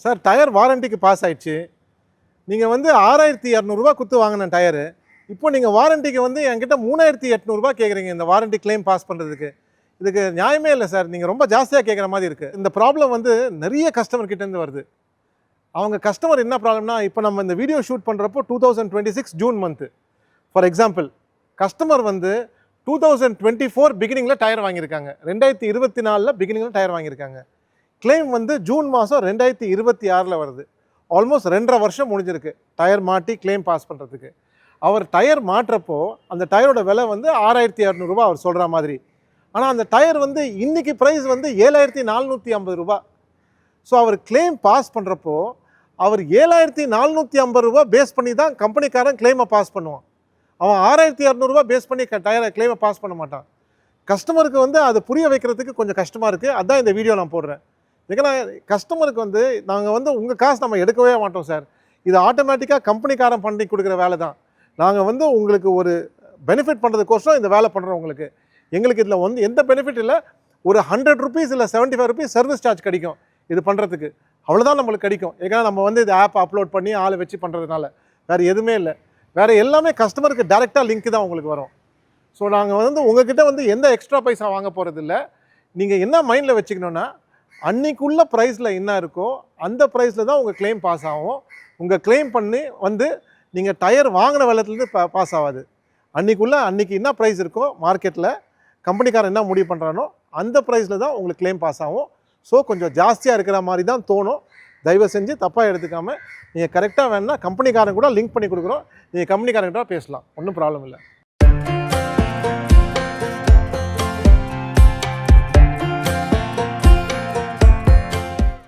Sir tyre வாரண்டிக்கு pass ஆயிடுச்சு. நீங்கள் வந்து 6200 குத்து வாங்கின டயரு, இப்போ நீங்கள் வாரண்டிக்கு வந்து என்கிட்ட 3800 கேட்குறீங்க இந்த வாரண்டி கிளைம் பாஸ் பண்ணுறதுக்கு. இதுக்கு நியாயமே இல்லை சார். நீங்கள் ரொம்ப ஜாஸ்தியாக கேட்குற மாதிரி இருக்குது. இந்த ப்ராப்ளம் வந்து நிறைய கஸ்டமர் கிட்டேருந்து வருது. அவங்க கஸ்டமர் என்ன ப்ராப்ளம்னா, இப்போ நம்ம இந்த வீடியோ ஷூட் பண்ணுறப்போ 2026 June month. For example, customer வந்து 2024 பிகினிங்கில் டயர் வாங்கியிருக்காங்க, 2024 பிகினிங்கில் டயர் வாங்கியிருக்காங்க. கிளைம் வந்து ஜூன் மாதம் 2026 வருது. ஆல்மோஸ்ட் 2.5 வருஷம் முடிஞ்சிருக்கு டயர் மாட்டி கிளைம் பாஸ் பண்ணுறதுக்கு. அவர் டயர் மாட்டுறப்போ அந்த டயரோட விலை வந்து 6200 அவர் சொல்கிற மாதிரி. ஆனால் அந்த டயர் வந்து இன்றைக்கி ப்ரைஸ் வந்து 7450. ஸோ அவர் கிளைம் பாஸ் பண்ணுறப்போ அவர் 7450 பேஸ் பண்ணி தான் கம்பெனிக்காரன் கிளைமை பாஸ் பண்ணுவான். அவன் 6200 பேஸ் பண்ணி டயரை கிளைமை பாஸ் பண்ண மாட்டான். கஸ்டமருக்கு வந்து அதை புரிய வைக்கிறதுக்கு கொஞ்சம் கஷ்டமாக இருக்குது. அதுதான் இந்த வீடியோ நான் போடுறேன். ஏன்னா கஸ்டமருக்கு வந்து நாங்கள் வந்து உங்கள் காசு நம்ம எடுக்கவே மாட்டோம் சார். இது ஆட்டோமேட்டிக்காக கம்பெனிக்காரன் பண்ணி கொடுக்குற வேலை தான். நாங்கள் வந்து உங்களுக்கு ஒரு பெனிஃபிட் பண்ணுறதுக்கோசரம் இந்த வேலை பண்ணுறோம். உங்களுக்கு எங்களுக்கு இதில் வந்து எந்த பெனிஃபிட் இல்லை. ஒரு 100 ருபீஸ் இல்லை 75 ருபீஸ் சர்வீஸ் சார்ஜ் கிடைக்கும் இது பண்ணுறதுக்கு. அவ்வளோதான் நம்மளுக்கு கிடைக்கும். ஏன்னா நம்ம வந்து இது ஆப் அப்லோட் பண்ணி ஆளை வச்சு பண்ணுறதுனால வேறு எதுவுமே இல்லை. வேறு எல்லாமே கஸ்டமருக்கு டேரெக்டாக லிங்க் தான் உங்களுக்கு வரும். ஸோ நாங்கள் வந்து உங்ககிட்ட வந்து எந்த எக்ஸ்ட்ரா பைசா வாங்க போகிறது இல்லை. நீங்கள் என்ன மைண்டில் வச்சுக்கணுன்னா, அன்றைக்குள்ள ப்ரைஸில் என்ன இருக்கோ அந்த ப்ரைஸில் தான் உங்கள் கிளைம் பாஸ் ஆகும். உங்கள் கிளைம் பண்ணி வந்து நீங்கள் டயர் வாங்கின விலையிலேருந்து பாஸ் ஆகாது. அன்றைக்கி என்ன ப்ரைஸ் இருக்கோ மார்க்கெட்டில் கம்பெனிக்காரன் என்ன முடிவு பண்ணுறானோ அந்த ப்ரைஸில் தான் உங்களுக்கு கிளைம் பாஸ் ஆகும். ஸோ கொஞ்சம் ஜாஸ்தியாக இருக்கிற மாதிரி தான் தோணும். தயவு செஞ்சு தப்பாக எடுத்துக்காமல் நீங்கள் கரெக்டாக வேணுன்னா கம்பெனிக்காரன் கூட லிங்க் பண்ணி கொடுக்குறோம். நீங்கள் கம்பெனிக்காரங்கிட்ட பேசலாம், ஒன்றும் ப்ராப்ளம் இல்லை.